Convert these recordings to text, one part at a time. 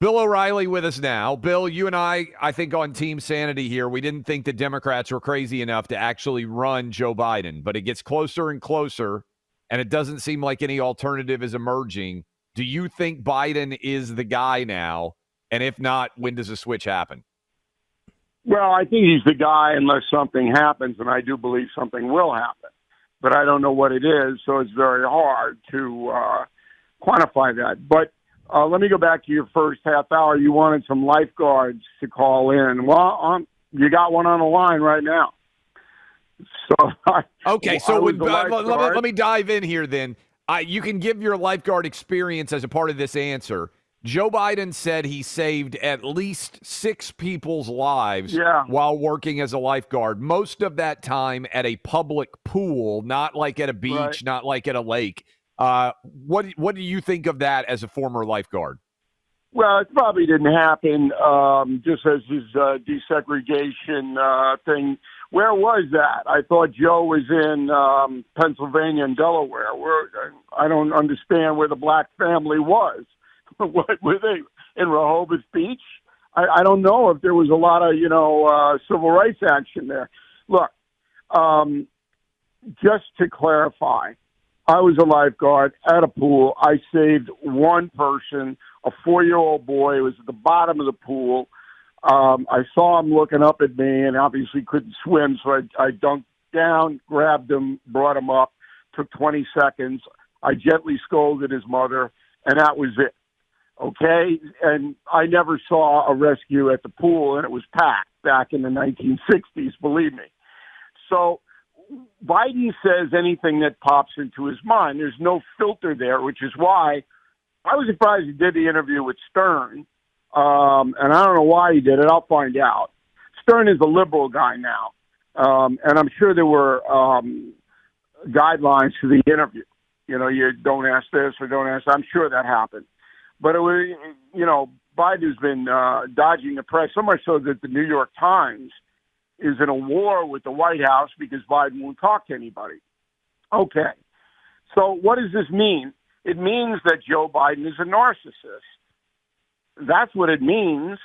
Bill O'Reilly with us now. Bill, you and I think on Team Sanity here, we didn't think the Democrats were crazy enough to actually run Joe Biden, but it gets closer and closer, and it doesn't seem like any alternative is emerging. Do you think Biden is the guy now? And if not, when does the switch happen? Well, I think he's the guy unless something happens, and I do believe something will happen. But I don't know what it is, so it's very hard to quantify that. But let me go back to your first half hour. You wanted some lifeguards to call in. Well, you got one on the line right now. So okay, so let me dive in here then. You can give your lifeguard experience as a part of this answer. Joe Biden said he saved at least 6 people's lives while working as a lifeguard, most of that time at a public pool, not like at a beach, not like at a lake. What do you think of that as a former lifeguard? Well, it probably didn't happen just as his desegregation thing. Where was that? I thought Joe was in Pennsylvania and Delaware. I don't understand where the black family was. What were they in Rehoboth Beach? I don't know if there was a lot of civil rights action there. Look, just to clarify, I was a lifeguard at a pool. I saved one person, a 4-year-old boy who was at the bottom of the pool. I saw him looking up at me and obviously couldn't swim, so I dunked down, grabbed him, brought him up, took 20 seconds. I gently scolded his mother, and that was it. Okay? And I never saw a rescue at the pool, and it was packed back in the 1960s, believe me. So Biden says anything that pops into his mind. There's no filter there, which is why I was surprised he did the interview with Stern. And I don't know why he did it. I'll find out. Stern is a liberal guy now. And I'm sure there were guidelines to the interview. You don't ask this or don't ask that. I'm sure that happened. But it was, Biden's been dodging the press so much so that the New York Times is in a war with the White House because Biden won't talk to anybody. Okay. So what does this mean? It means that Joe Biden is a narcissist. That's what it means,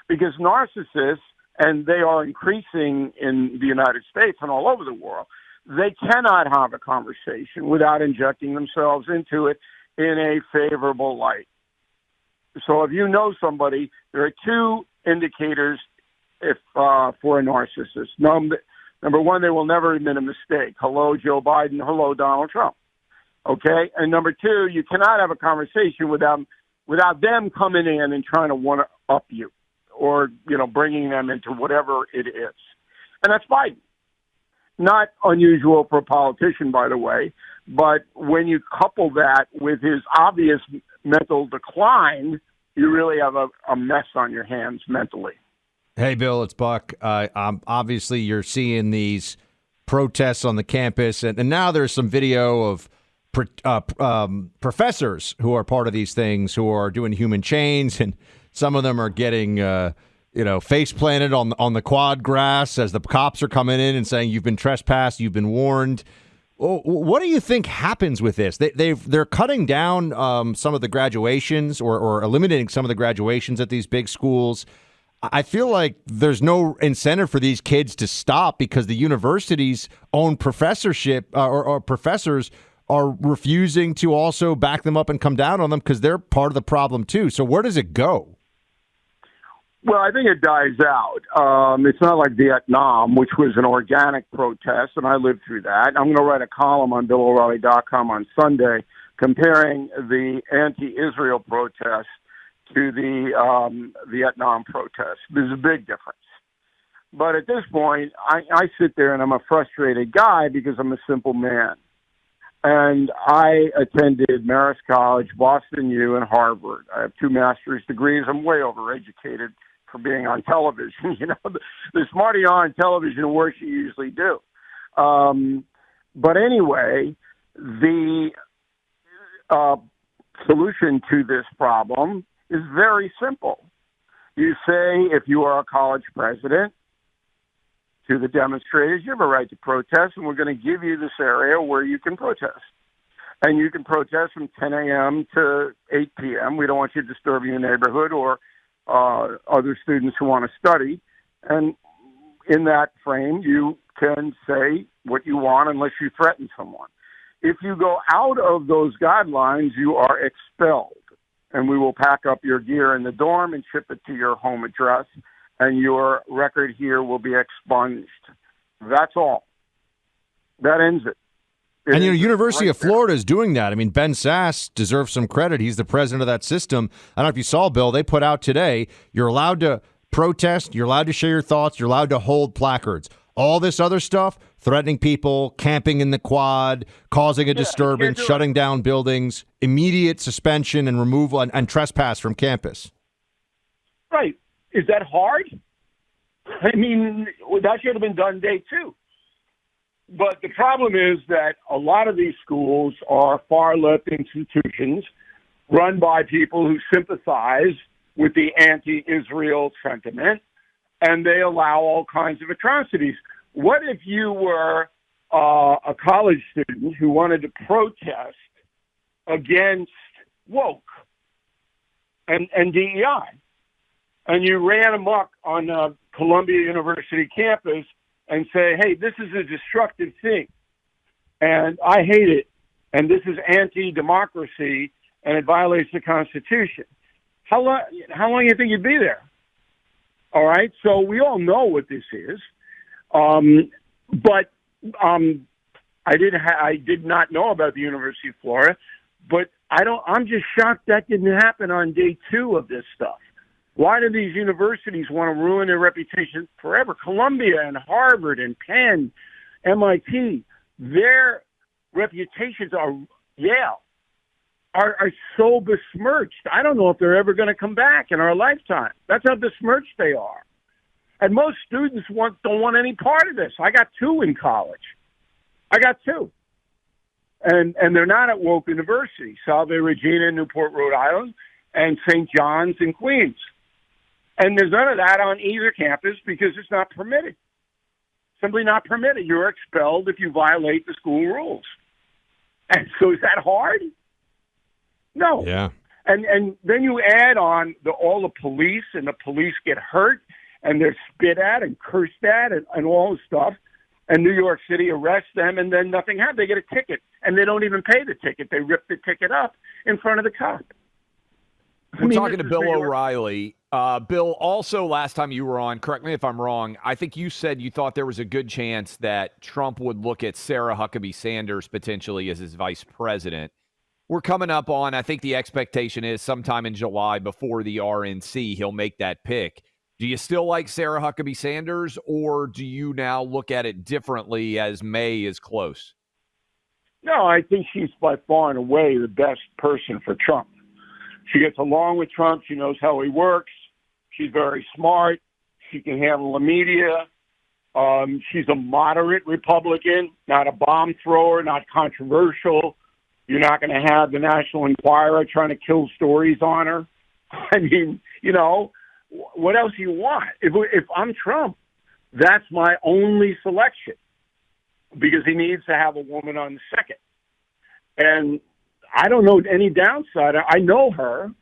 because narcissists, and they are increasing in the United States and all over the world, they cannot have a conversation without injecting themselves into it in a favorable light. So if you know somebody, there are 2 indicators for a narcissist. Number one, they will never admit a mistake. Hello, Joe Biden. Hello, Donald Trump. Okay? And number 2, you cannot have a conversation without them coming in and trying to one-up you or, bringing them into whatever it is. And that's Biden. Not unusual for a politician, by the way, but when you couple that with his obvious mental decline, you really have a mess on your hands mentally. Hey, Bill, it's Buck. Obviously, you're seeing these protests on the campus, and now there's some video of professors who are part of these things who are doing human chains, and some of them are getting face planted on the quad grass as the cops are coming in and saying you've been trespassed, you've been warned. What do you think happens with this? They're cutting down some of the graduations or eliminating some of the graduations at these big schools. I feel like there's no incentive for these kids to stop because the university's own professorship or professors are refusing to also back them up and come down on them because they're part of the problem too. So where does it go? Well, I think it dies out. It's not like Vietnam, which was an organic protest, and I lived through that. I'm going to write a column on BillO'Reilly.com on Sunday comparing the anti-Israel protest to the Vietnam protest. There's a big difference. But at this point, I sit there and I'm a frustrated guy because I'm a simple man. And I attended Marist College, Boston U, and Harvard. I have 2 master's degrees. I'm way overeducated for being on television. The smarter you are on television, the worse you usually do. But anyway, the solution to this problem is very simple. You say if you are a college president to the demonstrators, you have a right to protest, and we're going to give you this area where you can protest. And you can protest from 10 a.m. to 8 p.m. We don't want you disturbing your neighborhood or other students who want to study. And in that frame, you can say what you want unless you threaten someone. If you go out of those guidelines, you are expelled. And we will pack up your gear in the dorm and ship it to your home address, and your record here will be expunged. That's all. That ends it. And, University of Florida is doing that. I mean, Ben Sass deserves some credit. He's the president of that system. I don't know if you saw, Bill, they put out today, you're allowed to protest, you're allowed to share your thoughts, you're allowed to hold placards. All this other stuff, threatening people, camping in the quad, causing a disturbance, shutting down buildings, immediate suspension and removal and trespass from campus. Right. Is that hard? I mean, that should have been done day two. But the problem is that a lot of these schools are far-left institutions run by people who sympathize with the anti-Israel sentiment, and they allow all kinds of atrocities. What if you were a college student who wanted to protest against woke and DEI, and you ran amok on Columbia University campus and say, hey, this is a destructive thing, and I hate it, and this is anti-democracy, and it violates the Constitution? How long do you think you'd be there? All right, so we all know what this is, but I did not know about the University of Florida, but I'm just shocked that didn't happen on day two of this stuff. Why do these universities want to ruin their reputation forever? Columbia and Harvard and Penn, MIT, their reputations are so besmirched. I don't know if they're ever going to come back in our lifetime. That's how besmirched they are. And most students don't want any part of this. I got two in college. I got two. And they're not at woke universities, Salve Regina in Newport, Rhode Island, and St. John's in Queens. And there's none of that on either campus because it's not permitted. Simply not permitted. You're expelled if you violate the school rules. And so is that hard? No. Yeah. And then you add on all the police, and the police get hurt, and they're spit at and cursed at and all this stuff. And New York City arrests them, and then nothing happens. They get a ticket, and they don't even pay the ticket. They rip the ticket up in front of the cop. We're talking to Bill O'Reilly. Bill, also last time you were on, correct me if I'm wrong, I think you said you thought there was a good chance that Trump would look at Sarah Huckabee Sanders potentially as his vice president. We're coming up on, I think the expectation is sometime in July before the RNC, he'll make that pick. Do you still like Sarah Huckabee Sanders, or do you now look at it differently as May is close? No, I think she's by far and away the best person for Trump. She gets along with Trump. She knows how he works. She's very smart. She can handle the media. She's a moderate Republican, not a bomb thrower, not controversial. You're not going to have the National Enquirer trying to kill stories on her. I mean, what else do you want? If I'm Trump, that's my only selection because he needs to have a woman on the second. And I don't know any downside. I know her.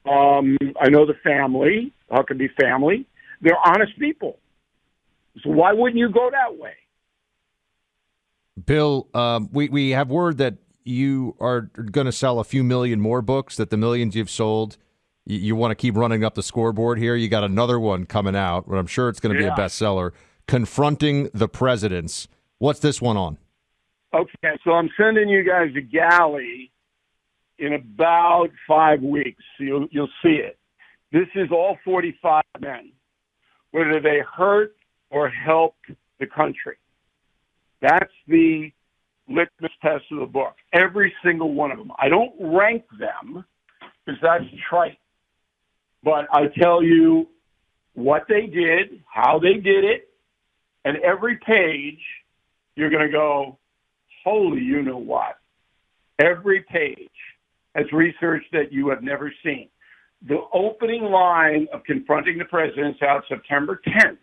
I know the family, Huckabee family. They're honest people. So why wouldn't you go that way? Bill, we have word that you are going to sell a few million more books, that the millions you've sold, you want to keep running up the scoreboard here. You got another one coming out, but I'm sure it's going to be a bestseller, Confronting the Presidents. What's this one on? Okay, so I'm sending you guys a galley in about 5 weeks. You'll see it. This is all 45 men, whether they hurt or helped the country. That's the litmus test of the book. Every single one of them. I don't rank them because that's trite. But I tell you what they did, how they did it, and every page you're going to go, holy you know what. Every page has research that you have never seen. The opening line of Confronting the Presidents out September 10th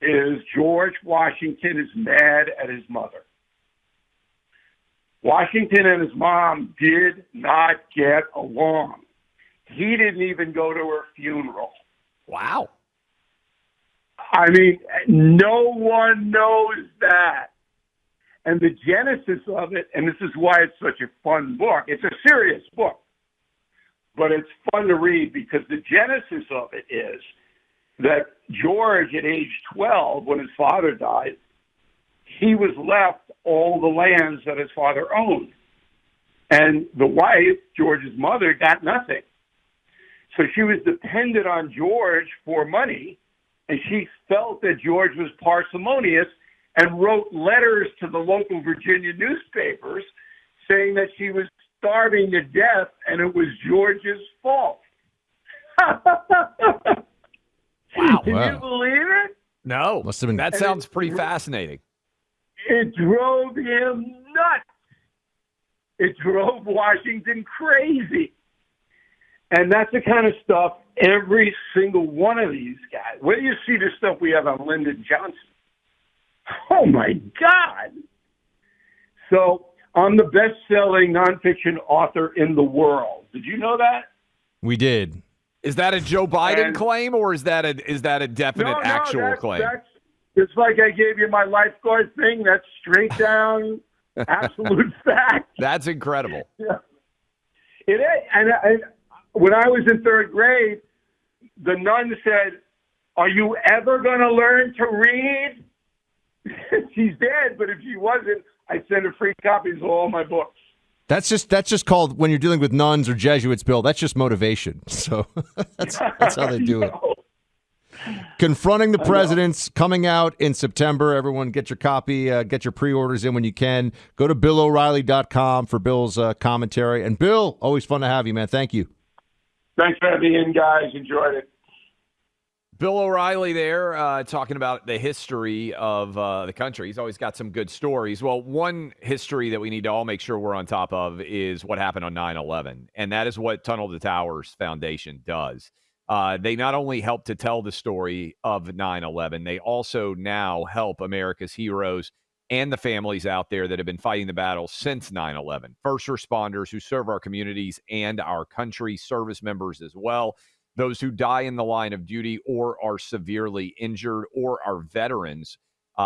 is George Washington is mad at his mother. Washington and his mom did not get along. He didn't even go to her funeral. Wow. I mean, no one knows that. And the genesis of it, and this is why it's such a fun book, it's a serious book, but it's fun to read because the genesis of it is that George, at age 12, when his father died, he was left all the lands that his father owned. And the wife, George's mother, got nothing. So she was dependent on George for money, and she felt that George was parsimonious and wrote letters to the local Virginia newspapers saying that she was starving to death and it was George's fault. Wow. Can you believe it? No. Must have been. That sounds pretty fascinating. It drove him nuts. It drove Washington crazy. And that's the kind of stuff every single one of these guys, where do you see the stuff we have on Lyndon Johnson? Oh, my God. So I'm the best-selling nonfiction author in the world. Did you know that? We did. Is that a Joe Biden claim, or is that a definite actual claim? It's like I gave you my lifeguard thing. That's straight down absolute fact. That's incredible. Yeah. It is. And when I was in third grade, the nun said, "Are you ever going to learn to read?" She's dead, but if she wasn't, I'd send her free copies of all my books. That's just called, when you're dealing with nuns or Jesuits, Bill, that's just motivation. So that's how they do it. Confronting the Presidents, coming out in September. Everyone get your copy, get your pre-orders in when you can. Go to BillO'Reilly.com for Bill's commentary. And Bill, always fun to have you, man. Thank you. Thanks for having me in, guys. Enjoyed it. Bill O'Reilly there talking about the history of the country. He's always got some good stories. Well, one history that we need to all make sure we're on top of is what happened on 9/11, and that is what Tunnel to Towers Foundation does. They not only help to tell the story of 9/11, they also now help America's heroes and the families out there that have been fighting the battle since 9/11. First responders who serve our communities and our country, service members as well. Those who die in the line of duty or are severely injured, or are veterans.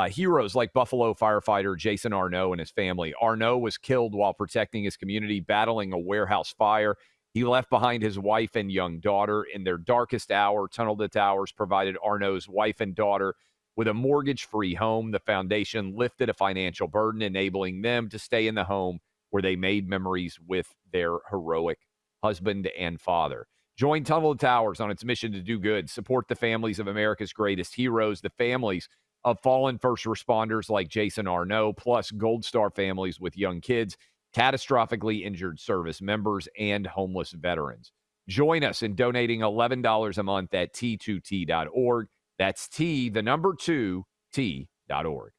Heroes like Buffalo firefighter Jason Arnott and his family. Arnott was killed while protecting his community, battling a warehouse fire. He left behind his wife and young daughter. In their darkest hour, Tunnel to Towers provided Arnott's wife and daughter with a mortgage-free home. The foundation lifted a financial burden, enabling them to stay in the home where they made memories with their heroic husband and father. Join Tunnel to Towers on its mission to do good. Support the families of America's greatest heroes, the families of fallen first responders like Jason Arnott, plus Gold Star families with young kids, catastrophically injured service members, and homeless veterans. Join us in donating $11 a month at T2T.org. That's T, the number 2, T.org.